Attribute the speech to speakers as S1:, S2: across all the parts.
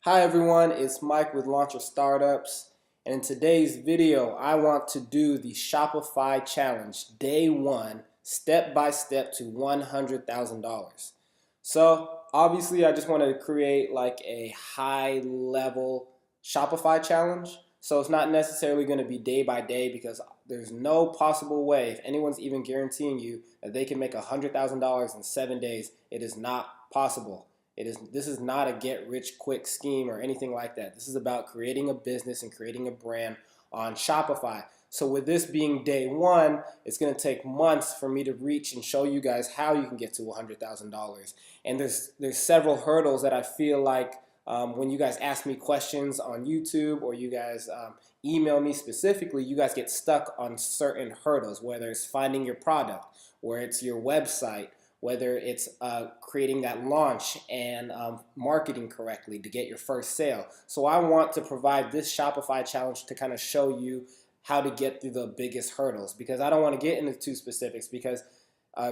S1: Hi everyone, it's Mike with Launcher Startups, and in today's video I want to do the Shopify challenge day one, step by step to $100,000. So obviously I just wanted to create like a high level Shopify challenge. So it's not necessarily going to be day by day because there's no possible way, if anyone's even guaranteeing you that they can make $100,000 in 7 days, it is not possible. This is not a get rich quick scheme or anything like that. This is about creating a business and creating a brand on Shopify. So with this being day one, it's going to take months for me to reach and show you guys how you can get to $100,000. And there's several hurdles that I feel like when you guys ask me questions on YouTube or you guys email me specifically, you guys get stuck on certain hurdles, whether it's finding your product, where it's your website, whether it's creating that launch and marketing correctly to get your first sale. So I want to provide this Shopify challenge to kind of show you how to get through the biggest hurdles, because I don't want to get into too specifics, because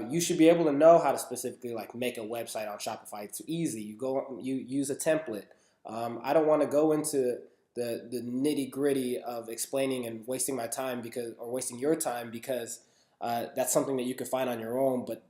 S1: you should be able to know how to specifically like make a website on Shopify. It's easy. You use a template. I don't want to go into the nitty gritty of explaining and wasting my time or wasting your time, because that's something that you can find on your own. But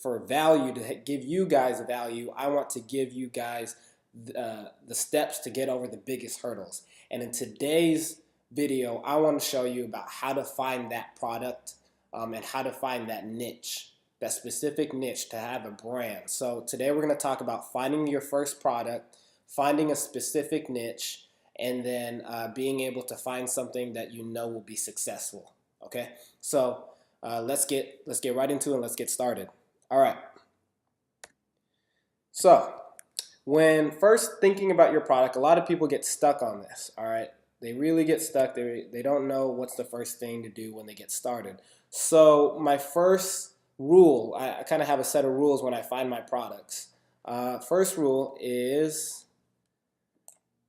S1: for value, to give you guys value, I want to give you guys the steps to get over the biggest hurdles. And in today's video, I want to show you about how to find that product and how to find that niche, that specific niche to have a brand. So today we're going to talk about finding your first product, finding a specific niche, and then being able to find something that you know will be successful. Okay, so let's get right into it and let's get started. All right. So when first thinking about your product, a lot of people get stuck on this. All right. They really get stuck. They don't know what's the first thing to do when they get started. So my first rule, I kind of have a set of rules when I find my products. First rule is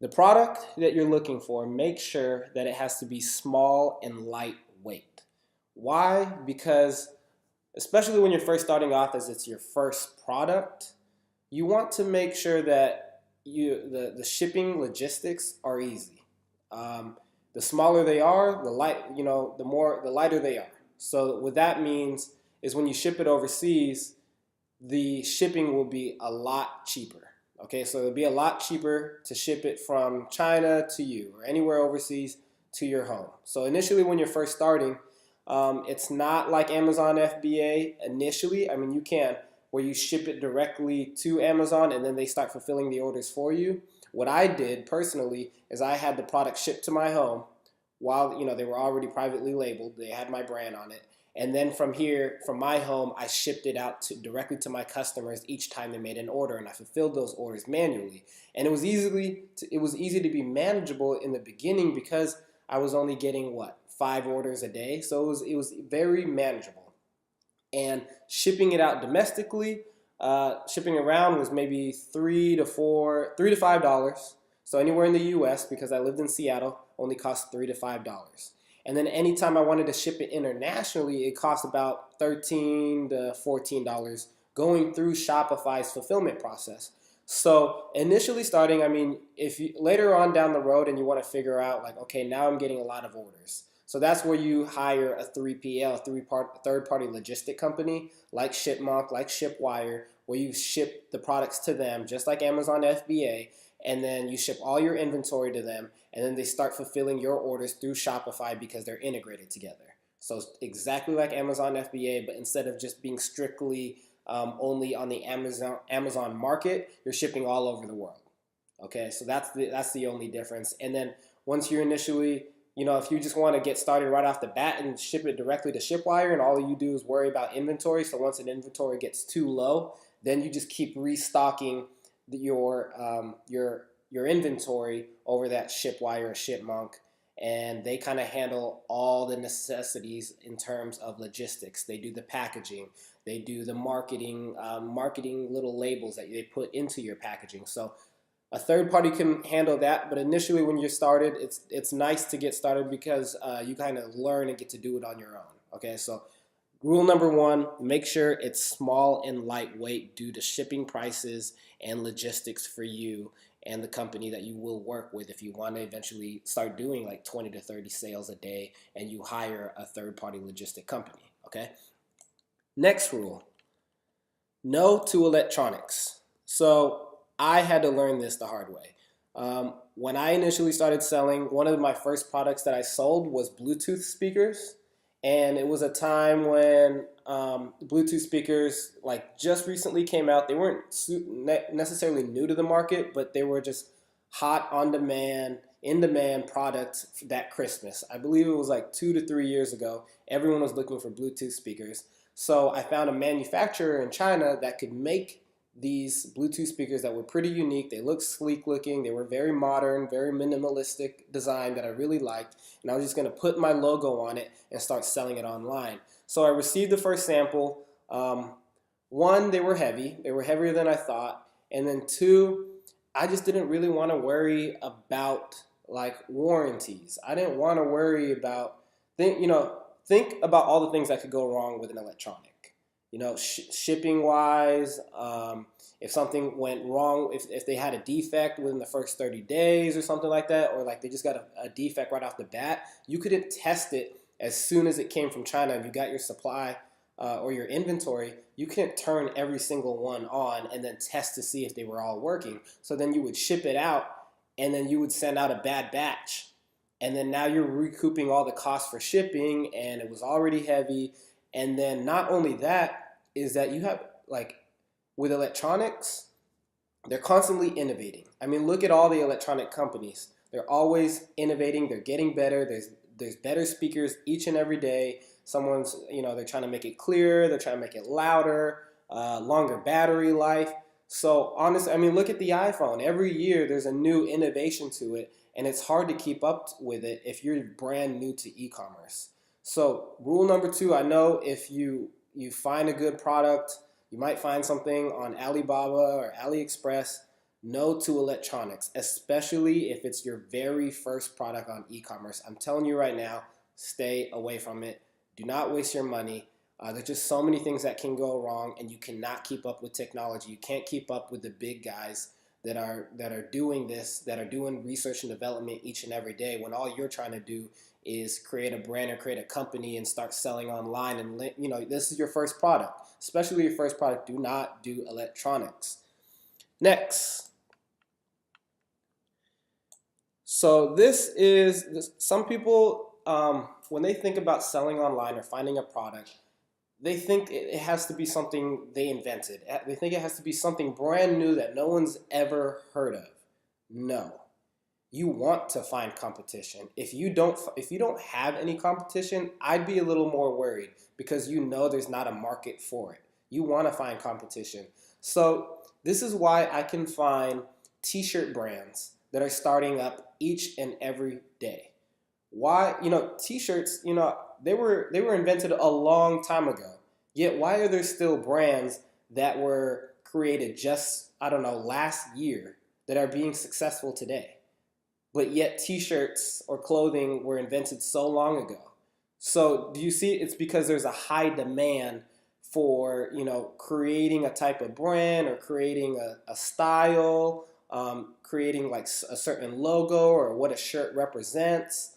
S1: the product that you're looking for, make sure that it has to be small and lightweight. Why? Because especially when you're first starting off, as it's your first product, you want to make sure that the shipping logistics are easy. The smaller they are, the lighter they are. So what that means is when you ship it overseas, the shipping will be a lot cheaper. Okay, so it'll be a lot cheaper to ship it from China to you or anywhere overseas to your home. So initially when you're first starting, it's not like Amazon FBA initially. I mean, you can, where you ship it directly to Amazon and then they start fulfilling the orders for you. What I did personally is I had the product shipped to my home while they were already privately labeled. They had my brand on it. And then from here, from my home, I shipped it out directly to my customers each time they made an order, and I fulfilled those orders manually. And it was easy to be manageable in the beginning because I was only getting 5 orders a day, so it was very manageable. And shipping it out domestically, shipping around was maybe $3 to $5. So anywhere in the U.S., because I lived in Seattle, only cost $3 to $5. And then anytime I wanted to ship it internationally, it cost about $13 to $14 going through Shopify's fulfillment process. So initially starting, I mean, if you later on down the road and you want to figure out like, okay, now I'm getting a lot of orders. So that's where you hire a 3PL, third-party logistic company like Shipmonk, like Shipwire, where you ship the products to them, just like Amazon FBA, and then you ship all your inventory to them, and then they start fulfilling your orders through Shopify because they're integrated together. So it's exactly like Amazon FBA, but instead of just being strictly only on the Amazon market, you're shipping all over the world. Okay, so that's the only difference. And then once you're initially, if you just want to get started right off the bat and ship it directly to Shipwire, and all you do is worry about inventory, so once an inventory gets too low, then you just keep restocking your inventory over that Shipwire or Shipmonk, and they kind of handle all the necessities in terms of logistics. They do the packaging, they do the marketing little labels that they put into your packaging. So a third party can handle that, but initially when you're started, it's nice to get started because you kind of learn and get to do it on your own. Okay, so rule number one, make sure it's small and lightweight due to shipping prices and logistics for you. and the company that you will work with if you want to eventually start doing like 20 to 30 sales a day and you hire a third-party logistic company, okay? Next rule, no to electronics. So I had to learn this the hard way. When I initially started selling, one of my first products that I sold was Bluetooth speakers. And it was a time when Bluetooth speakers like just recently came out. They weren't necessarily new to the market, but they were just hot on demand, in demand products that Christmas. I believe it was like 2 to 3 years ago. Everyone was looking for Bluetooth speakers. So I found a manufacturer in China that could make these Bluetooth speakers that were pretty unique. They looked sleek looking. They were very modern, very minimalistic design that I really liked. And I was just going to put my logo on it and start selling it online. So I received the first sample. One, they were heavy. They were heavier than I thought. And then two, I just didn't really want to worry about like warranties. I didn't want to worry about, think about all the things that could go wrong with an electronic. Shipping wise, if something went wrong, if they had a defect within the first 30 days or something like that, or like they just got a defect right off the bat, you couldn't test it as soon as it came from China and you got your supply or your inventory. You couldn't turn every single one on and then test to see if they were all working. So then you would ship it out and then you would send out a bad batch. And then now you're recouping all the costs for shipping and it was already heavy. And then not only that, is that you have, like, with electronics, they're constantly innovating. I mean, look at all the electronic companies. They're always innovating. They're getting better. There's better speakers each and every day. They're trying to make it clearer. They're trying to make it louder, longer battery life. So honestly, I mean, look at the iPhone. Every year there's a new innovation to it, and it's hard to keep up with it if you're brand new to e-commerce. So rule number 2, I know if you find a good product, you might find something on Alibaba or AliExpress, no to electronics, especially if it's your very first product on e-commerce. I'm telling you right now, stay away from it. Do not waste your money. There's just so many things that can go wrong, and you cannot keep up with technology. You can't keep up with the big guys that are doing this, that are doing research and development each and every day, when all you're trying to do is create a brand or create a company and start selling online. And this is your first product, especially your first product. Do not do electronics. Next. So this is some people, when they think about selling online or finding a product, they think it has to be something they invented. They think it has to be something brand new that no one's ever heard of. No. You want to find competition. If you don't have any competition, I'd be a little more worried because there's not a market for it. You want to find competition. So this is why I can find t-shirt brands that are starting up each and every day. Why? T-shirts, they were invented a long time ago. Yet why are there still brands that were created just, last year that are being successful today? But yet t-shirts or clothing were invented so long ago. So do you see? It's because there's a high demand for, creating a type of brand or creating a style, creating like a certain logo or what a shirt represents.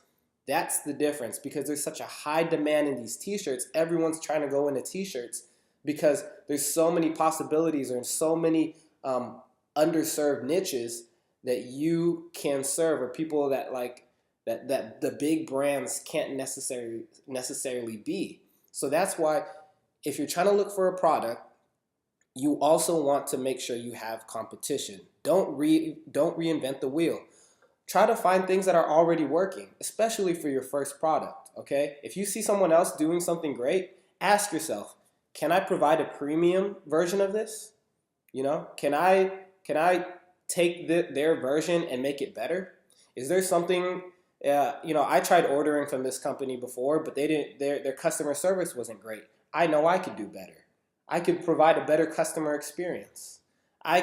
S1: That's the difference, because there's such a high demand in these t-shirts. Everyone's trying to go into t-shirts because there's so many possibilities or so many underserved niches that you can serve, or people that that the big brands can't necessarily be. So that's why if you're trying to look for a product, you also want to make sure you have competition. Don't reinvent the wheel. Try to find things that are already working, especially for your first product, okay? If you see someone else doing something great, ask yourself, can I provide a premium version of this? Can I take their version and make it better? Is there something, I tried ordering from this company before, but their customer service wasn't great. I know I could do better. I could provide a better customer experience. I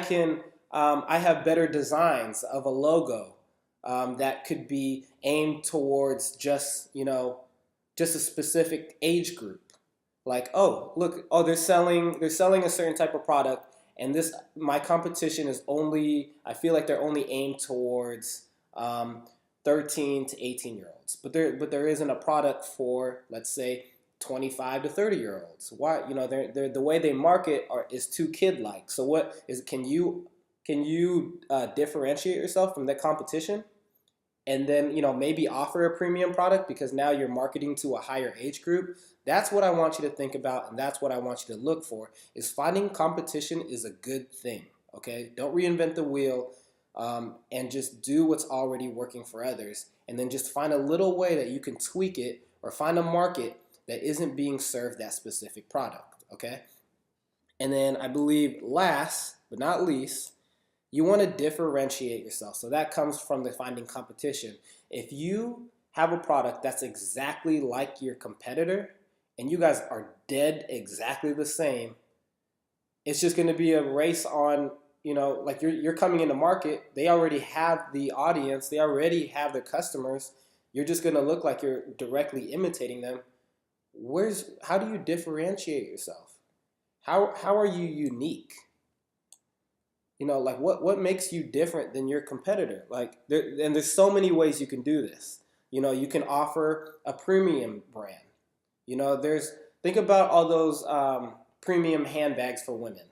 S1: have better designs of a logo that could be aimed towards just a specific age group. Like, oh, look, they're selling a certain type of product, And my competition is only, I feel like they're only aimed towards 13 to 18-year-olds. But there isn't a product for, let's say, 25 to 30-year-olds. Why? They're the way they market is too kid-like. So can you differentiate yourself from the competition? And then maybe offer a premium product because now you're marketing to a higher age group. That's what I want you to think about, and that's what I want you to look for. Is finding competition is a good thing. Okay, don't reinvent the wheel, and just do what's already working for others, and then just find a little way that you can tweak it or find a market that isn't being served that specific product. Okay, and then I believe last but not least, you want to differentiate yourself. So that comes from the finding competition. If you have a product that's exactly like your competitor and you guys are dead exactly the same, it's just going to be a race on, like you're coming into market. They already have the audience. They already have the customers. You're just going to look like you're directly imitating them. How do you differentiate yourself? How are you unique? Like what makes you different than your competitor? And there's so many ways you can do this. You can offer a premium brand. Think about all those premium handbags for women.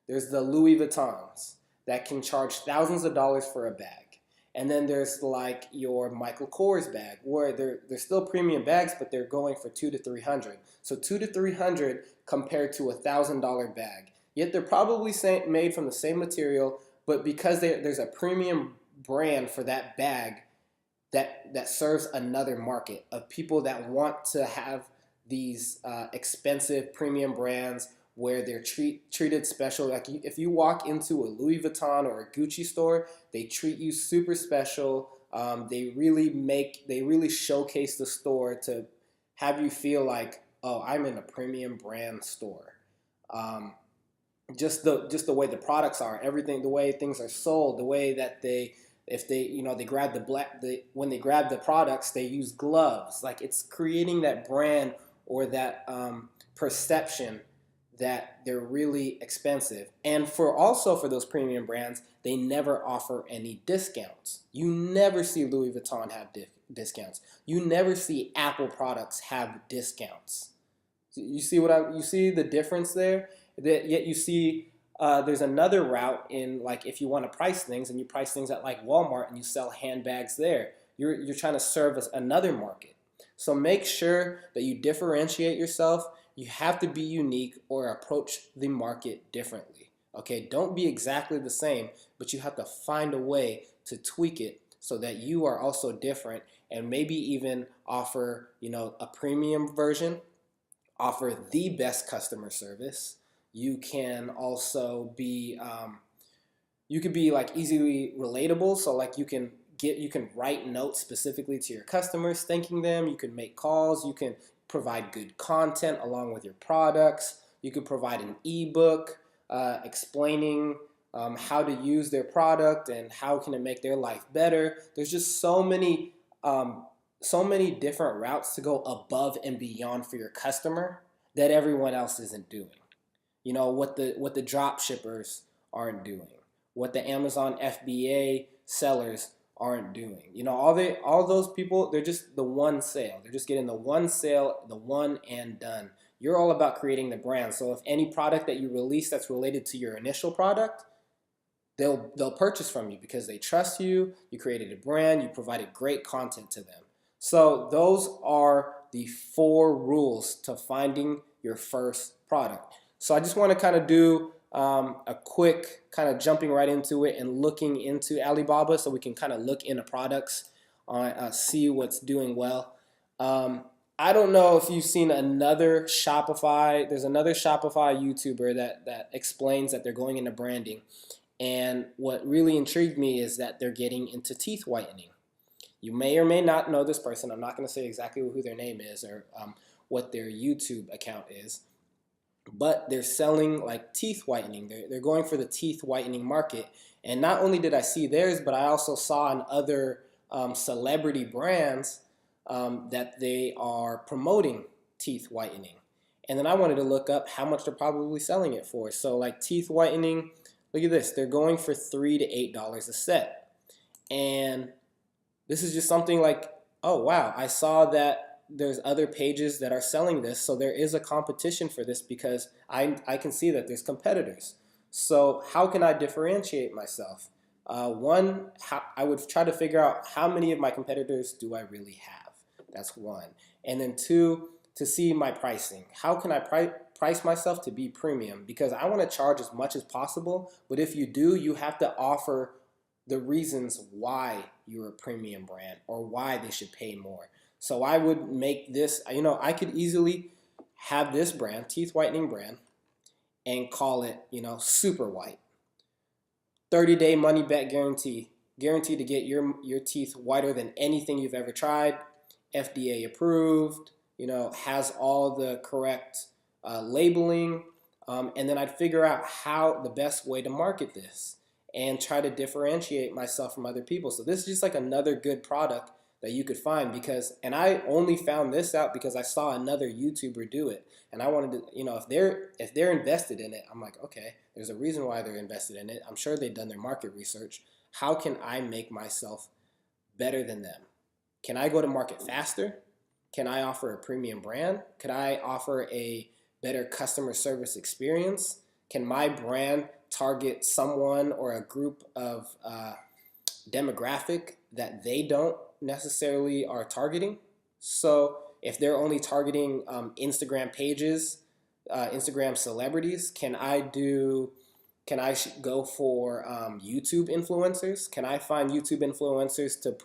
S1: There's the Louis Vuittons that can charge thousands of dollars for a bag. And then there's like your Michael Kors bag, where they're still premium bags, but they're going for $200 to $300. So $200 to $300 compared to $1,000 bag. Yet they're probably made from the same material, but because there's a premium brand for that bag that serves another market of people that want to have these expensive premium brands where they're treated special. Like if you walk into a Louis Vuitton or a Gucci store, they treat you super special. They really showcase the store to have you feel like, oh, I'm in a premium brand store. Just the way the products are, everything, the way things are sold, the way that they grab when they grab the products, they use gloves. Like it's creating that brand or that perception that they're really expensive. And for those premium brands, they never offer any discounts. You never see Louis Vuitton have discounts. You never see Apple products have discounts. You see the difference there? Yet you see there's another route in, like, if you want to price things and you price things at like Walmart and you sell handbags there, you're trying to serve another market. So make sure that you differentiate yourself. You have to be unique or approach the market differently. Okay, don't be exactly the same, but you have to find a way to tweak it so that you are also different, and maybe even offer a premium version, offer the best customer service. You can also be you could be like easily relatable. So like you can write notes specifically to your customers, thanking them. You can make calls. You can provide good content along with your products. You could provide an ebook explaining how to use their product and how can it make their life better. There's just so many different routes to go above and beyond for your customer that everyone else isn't doing. What the drop shippers aren't doing, what the Amazon FBA sellers aren't doing. All those people, they're just the one sale. They're just getting the one sale, the one and done. You're all about creating the brand. So if any product that you release that's related to your initial product, they'll purchase from you because they trust you. You created a brand. You provided great content to them. So those are the 4 rules to finding your first product. So I just want to kind of do a quick kind of jumping right into it and looking into Alibaba so we can kind of look into products, see what's doing well. I don't know if you've seen another Shopify. There's another Shopify YouTuber that explains that they're going into branding. And what really intrigued me is that they're getting into teeth whitening. You may or may not know this person. I'm not going to say exactly who their name is or what their YouTube account is. But they're selling like teeth whitening. They're going for the teeth whitening market. And not only did I see theirs, but I also saw in other celebrity brands that they are promoting teeth whitening. And then I wanted to look up how much they're probably selling it for. So like teeth whitening, look at this. They're going for $3 to $8 a set. And this is just something like, oh wow, I saw that there's other pages that are selling this. So there is a competition for this because I can see that there's competitors. So how can I differentiate myself? One, I would try to figure out how many of my competitors do I really have. That's one. And then two, to see my pricing. How can I price myself to be premium? Because I want to charge as much as possible, but if you do, you have to offer the reasons why you're a premium brand or why they should pay more. So I would make this, I could easily have this brand, teeth whitening brand, and call it, super white. 30-day money back guarantee. Guaranteed to get your teeth whiter than anything you've ever tried. FDA approved, has all the correct labeling. And then I'd figure out how the best way to market this and try to differentiate myself from other people. So this is just like another good product that you could find and I only found this out because I saw another YouTuber do it. And I wanted to, if they're invested in it, I'm like, okay, there's a reason why they're invested in it. I'm sure they've done their market research. How can I make myself better than them? Can I go to market faster? Can I offer a premium brand? Could I offer a better customer service experience? Can my brand target someone or a group of demographic that they don't necessarily are targeting? So if they're only targeting Instagram pages, Instagram celebrities, can I go for YouTube influencers? Can I find YouTube influencers to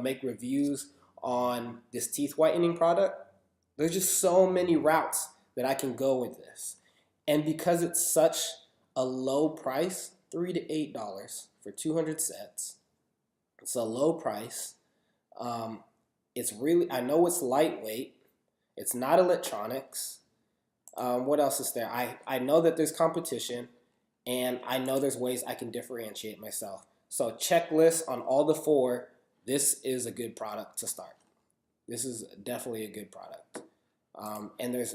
S1: make reviews on this teeth whitening product? There's just so many routes that I can go with this. And because it's such a low price, $3 to $8 for 200 sets, it's a low price. It's really, I know it's lightweight. It's not electronics. What else is there? I know that there's competition, and I know there's ways I can differentiate myself. So checklist on all the four, this is a good product to start. This is definitely a good product. And there's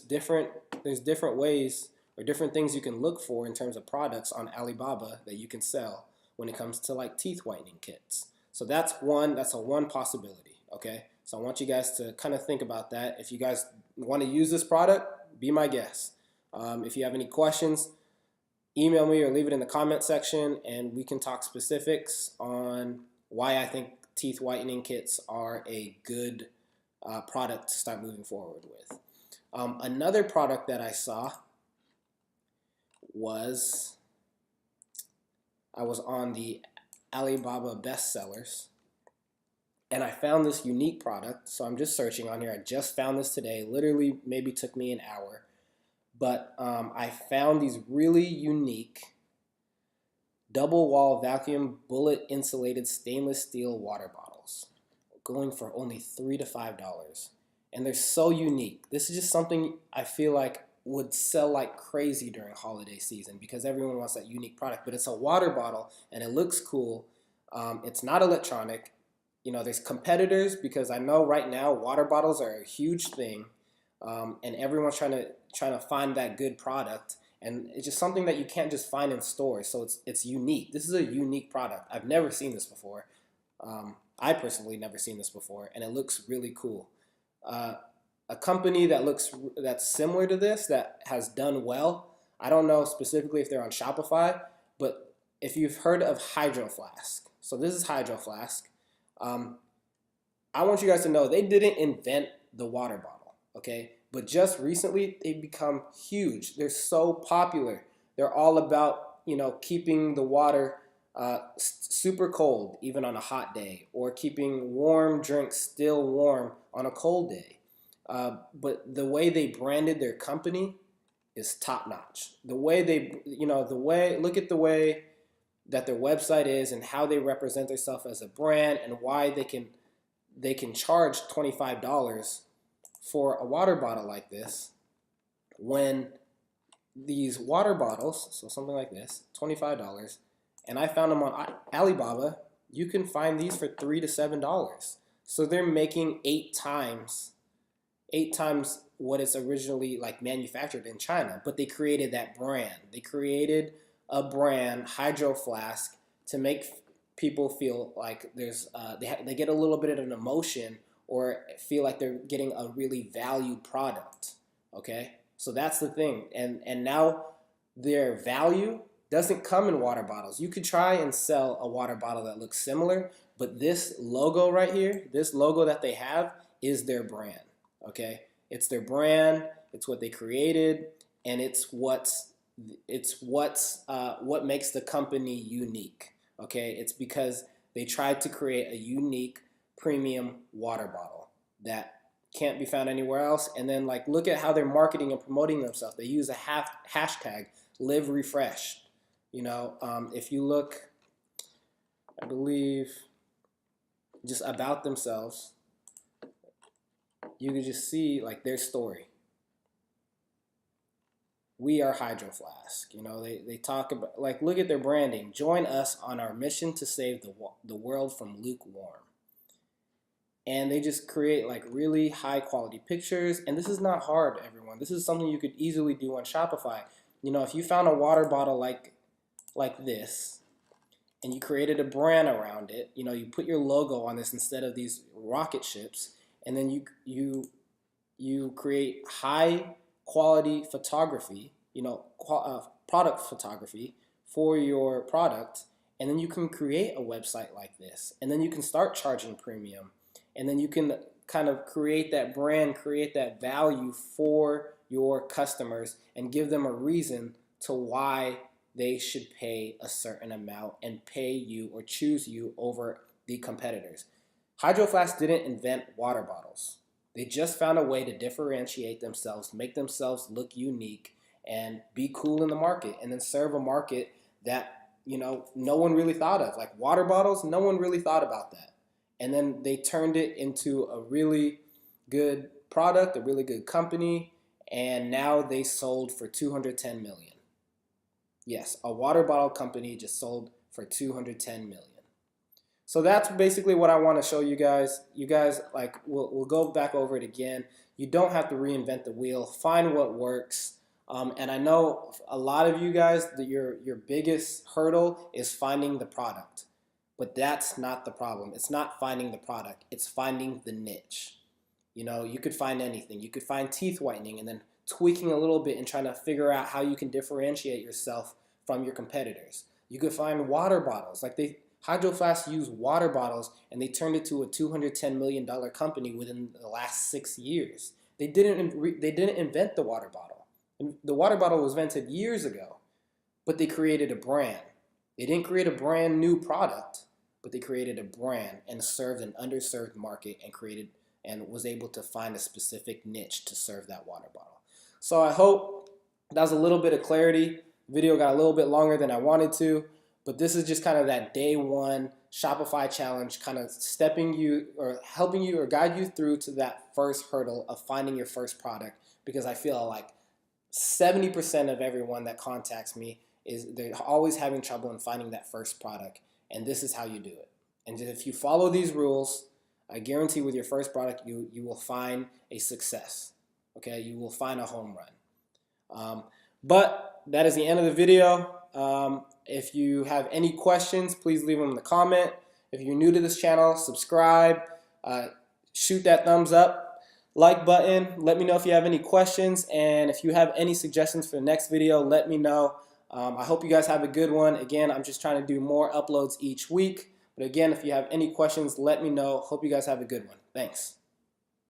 S1: different ways or different things you can look for in terms of products on Alibaba that you can sell when it comes to like teeth whitening kits. So that's a one possibility, okay? So I want you guys to kind of think about that. If you guys want to use this product, be my guest. If you have any questions, email me or leave it in the comment section, and we can talk specifics on why I think teeth whitening kits are a good product to start moving forward with. Another product that I saw was, I was on the Alibaba bestsellers, and I found this unique product. So I'm just searching on here. I just found this today. Literally maybe took me an hour. But I found these really unique double wall vacuum bullet insulated stainless steel water bottles going for only $3 to $5. And they're so unique. This is just something I feel like would sell like crazy during holiday season because everyone wants that unique product. But it's a water bottle and it looks cool. It's not electronic. There's competitors because I know right now water bottles are a huge thing, and everyone's trying to find that good product. And it's just something that you can't just find in stores. So it's unique. This is a unique product. I've never seen this before. I personally never seen this before, and it looks really cool. A company that's similar to this that has done well. I don't know specifically if they're on Shopify, but if you've heard of Hydro Flask. So this is Hydro Flask. I want you guys to know they didn't invent the water bottle, okay? But just recently, they've become huge. They're so popular. They're all about, keeping the water super cold, even on a hot day, or keeping warm drinks still warm on a cold day. But the way they branded their company is top notch. Look at the way that their website is and how they represent themselves as a brand and why they can charge $25 for a water bottle like this when these water bottles, so something like this, $25, and I found them on Alibaba, you can find these for $3 to $7. So they're making 8 times 8 times what it's originally like manufactured in China. But they created that brand. They created a brand, Hydro Flask, to make people feel like they get a little bit of an emotion or feel like they're getting a really valued product. Okay, so that's the thing, and now their value doesn't come in water bottles. You could try and sell a water bottle that looks similar, but this logo right here, this logo that they have, is their brand. Okay, it's their brand. It's what they created, and it's what makes the company unique. Okay, it's because they tried to create a unique premium water bottle that can't be found anywhere else. And then like look at how they're marketing and promoting themselves. They use a hashtag live refreshed. You know, if you look, I believe, just about themselves, you can just see like their story. We are Hydro Flask. You know, they talk about, like, look at their branding. Join us on our mission to save the world from lukewarm. And they just create like really high quality pictures. And this is not hard, everyone. This is something you could easily do on Shopify. You know, if you found a water bottle like this, and you created a brand around it, you know, you put your logo on this instead of these rocket ships, and then you create high quality photography, you know, product photography for your product, and then you can create a website like this, and then you can start charging premium, and then you can kind of create that brand, create that value for your customers, and give them a reason to why they should pay a certain amount and pay you or choose you over the competitors. Hydro Flask didn't invent water bottles. They just found a way to differentiate themselves, make themselves look unique, and be cool in the market, and then serve a market that, you know, no one really thought of. Like water bottles, no one really thought about that. And then they turned it into a really good product, a really good company, and now they sold for $210 million. Yes, a water bottle company just sold for $210 million. So that's basically what I want to show you guys. You guys, like, we'll go back over it again. You don't have to reinvent the wheel. Find what works. And I know a lot of you guys, your biggest hurdle is finding the product. But that's not the problem. It's not finding the product. It's finding the niche. You know, you could find anything. You could find teeth whitening and then tweaking a little bit and trying to figure out how you can differentiate yourself from your competitors. You could find water bottles. Like Hydro Flask used water bottles and they turned it to a $210 million company within the last 6 years. They didn't invent the water bottle. The water bottle was invented years ago, but they created a brand. They didn't create a brand new product, but they created a brand and served an underserved market and was able to find a specific niche to serve that water bottle. So I hope that was a little bit of clarity. The video got a little bit longer than I wanted to, but this is just kind of that day one Shopify challenge, kind of helping you or guide you through to that first hurdle of finding your first product, because I feel like 70% of everyone that contacts me they're always having trouble in finding that first product, and this is how you do it. And if you follow these rules, I guarantee with your first product, you will find a success. Okay, you will find a home run. But that is the end of the video. If you have any questions, please leave them in the comment. If you're new to this channel, subscribe, shoot that thumbs up, like button. Let me know if you have any questions, and if you have any suggestions for the next video, let me know. I hope you guys have a good one. Again, I'm just trying to do more uploads each week. But again, if you have any questions, let me know. Hope you guys have a good one. Thanks.